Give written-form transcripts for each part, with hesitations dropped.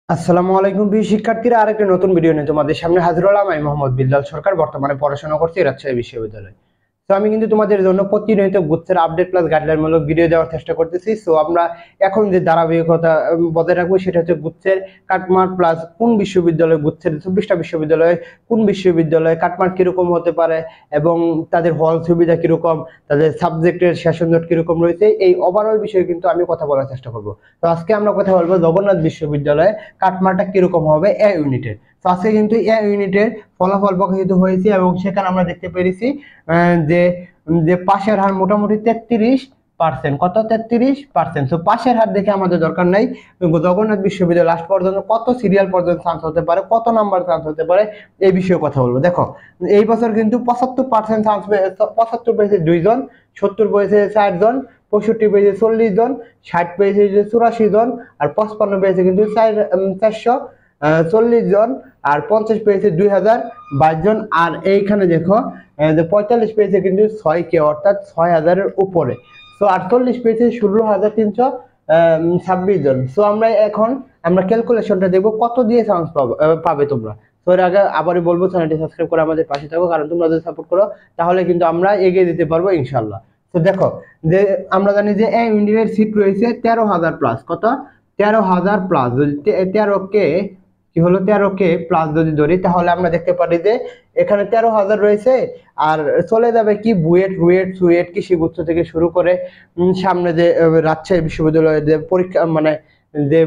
আসসালামু আলাইকুম প্রিয় শিক্ষার্থীরা, আরেকটা নতুন ভিডিও নিয়ে তোমাদের সামনে হাজির হলাম। আমি মোহাম্মদ বিল্লাল সরকার, বর্তমানে পড়াশোনা করছি রাজশাহী বিশ্ববিদ্যালয়ে। তো আমি কিন্তু তোমাদের জন্য প্রতিনিয়ত গুচ্ছের আপডেট প্লাস গাইডলাইন মূলক ভিডিও দেওয়ার চেষ্টা করতেছি। সো আমরা এখন যে ধারাবাহিকতা বজায় রাখবো সেটা হচ্ছে গুচ্ছের কাটমার্ক প্লাস কোন বিশ্ববিদ্যালয়, গুচ্ছের 24টা বিশ্ববিদ্যালয়ে কোন বিশ্ববিদ্যালয়ে কাটমার্ক কিরকম হতে পারে এবং তাদের হল সুবিধা কিরকম, তাদের সাবজেক্টের সেশন জট কিরকম রয়েছে, এই ওভারঅল বিষয়ে কিন্তু আমি কথা বলার চেষ্টা করব। তো আজকে আমরা কথা বলবো জগন্নাথ বিশ্ববিদ্যালয়ে কাটমার্কটা কিরকম হবে এ ইউনিটের। তো আজকে কিন্তু এ ইউনিটের ফলাফল প্রকাশিত হয়েছে এবং সেখানে আমরা দেখতে পেরেছি যে যে পাশের হার মোটামুটি 33%। কত? 33%। তো পাশের হার দেখে আমাদের দরকার নাই, জগন্নাথ বিশ্ববিদ্যালয় লাস্ট পর্যন্ত কত সিরিয়াল পর্যন্ত চান্স হতে পারে, কত নাম্বার চান্স হতে পারে, এই বিষয়ে কথা বলবো। দেখো, এই বছর কিন্তু 75% চান্স, 75 পেয়েছে 2 জন, 70 পেয়েছে 4 জন, 65 পেয়েছে 40 জন, 60 পেয়েছে 84 জন, আর 55 পেয়েছে কিন্তু 440 জন, আর 50 পেয়েছে 2022 জন। আর এইখানে দেখো যে 45 পেয়েছে কিন্তু 6K, অর্থাৎ 6000-এর উপরে। সো 48 পেয়েছে 16,326 জন। সো আমরা ক্যালকুলেশনটা দেখবো কত দিয়ে চান্স পাবে তোমরা। তো এর আগে আবারই বলবো, চ্যানেলটি সাবস্ক্রাইব করে আমাদের পাশে থাকো, কারণ তোমরা যদি সাপোর্ট করো তাহলে কিন্তু আমরা এগিয়ে দিতে পারবো ইনশাল্লাহ। তো দেখো, যে আমরা জানি যে এ ইউনিটের সিট রয়েছে 13,000 প্লাস। কত? 13,000 প্লাস। যদি 13K কি হলো, 13K প্লাস যদি ধরি, তাহলে আমরা দেখতে পারি যে এখানে 13,000 রয়েছে। আর চলে যাবে কি বুয়েট, রুয়েট, সুয়েট, কৃষিগুচ্ছ থেকে শুরু করে সামনে যে রাজশাহী বিশ্ববিদ্যালয়ের যে পরীক্ষা, মানে যে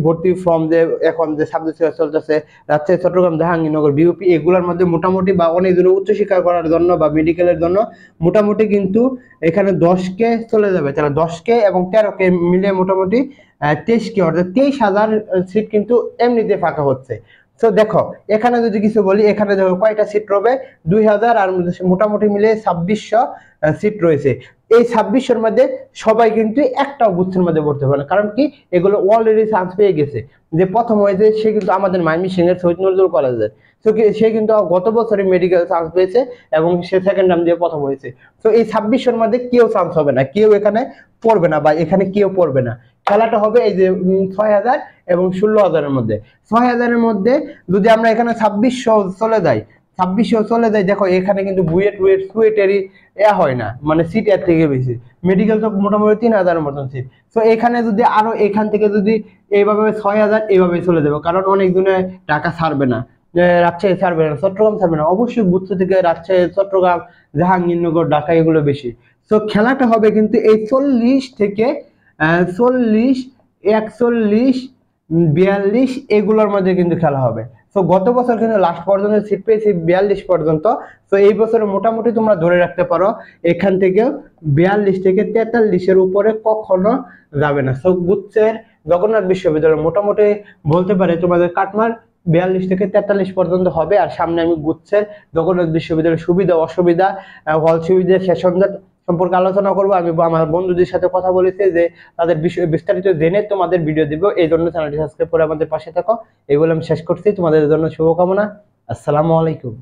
ভর্তি ফর্ম যে এখন যে সাবজেক্ট চলতেছে, রাজশাহী, চট্টগ্রাম, জাহাঙ্গীরনগর, বিউপি, এগুলোর মধ্যে মোটামুটি বা অনেক দূরে উচ্চশিক্ষা করার জন্য বা মেডিকেলের জন্য মোটামুটি কিন্তু এখানে 10K চলে যাবে। তাহলে 10K এবং 13K মিলে মোটামুটি 23K, অর্থাৎ 23,000 সিট কিন্তু এমনিতে ফাঁকা হচ্ছে। তো দেখো, এখানে যদি কিছু বলি, এখানে দেখো কয়টা সিট রবে, 2000, আর মোটামুটি মিলে 2600 সিট রয়েছে। এই 2600-এর মধ্যে সবাই কিন্তু একটাও গুচ্ছের মধ্যে পড়তে পারে, কারণ কি, এগুলো অলরেডি চান্স পেয়ে গেছে। যে প্রথম হয়েছে সে কিন্তু আমাদের ময়মনসিংহের শহীদ নজরুল কলেজের। তো সে কিন্তু গত বছরে মেডিকেল চান্স পেয়েছে এবং সে সেকেন্ড নাম দিয়ে প্রথম হয়েছে। তো এই 2600-এর মধ্যে কেউ চান্স হবে না, কেউ এখানে পড়বে না, বা এখানে কেউ পড়বে না। খেলাটা হবে এই যে 6,000 এবং 16,000-এর মধ্যে। 6,000-এর মধ্যে যদি আমরা এখানে 2600 চলে যাই, 2600 চলে যায়, দেখো এখানে কিন্তু বুয়েট, রুয়েট, সুয়েটেরই হয় না, মানে সিট এর থেকে বেশি। মেডিকেল তো মোটামুটি 3,000-এর মতন সিট। তো এখানে যদি আরো এখান থেকে যদি এইভাবে 6,000 এইভাবে চলে যাবে, কারণ অনেক দিনে টাকা ছাড়বে না, রাজশাহী ছাড়বে না, চট্টগ্রাম ছাড়বে না, অবশ্যই গুচ্ছ থেকে রাজশাহী, চট্টগ্রাম, জাহাঙ্গীরনগর, ঢাকা এগুলো বেশি। তো খেলাটা হবে কিন্তু এই 40 থেকে 40, 41, 42 এগুলোর মধ্যে কিন্তু খেলা হবে। তো গত বছর কিন্তু লাস্ট পর্যন্ত সিট পেয়েছি 42 পর্যন্ত। তো এই বছরে মোটামুটি তোমরা ধরে রাখতে পারো এখান থেকে 42 থেকে 43-এর উপরে কখনো যাবে না। তো গুচ্ছের জগন্নাথ বিশ্ববিদ্যালয় মোটামুটি বলতে পারে তোমাদের কাটমার্ক 42 থেকে 43 পর্যন্ত হবে। আর সামনে আমি গুচ্ছের জগন্নাথ বিশ্ববিদ্যালয়ের সুবিধা অসুবিধা, হল সুবিধা, সেশন সম্পর্কে আলোচনা করবো। আমি আমার বন্ধুদের সাথে কথা বলেছি যে তাদের বিষয়ে বিস্তারিত জেনে তোমাদের ভিডিও দিব, এই জন্য চ্যানেলটি সাবস্ক্রাইব করে আমাদের পাশে থাকো। এই বলে আমি শেষ করছি। তোমাদের জন্য শুভকামনা। আসসালামু আলাইকুম।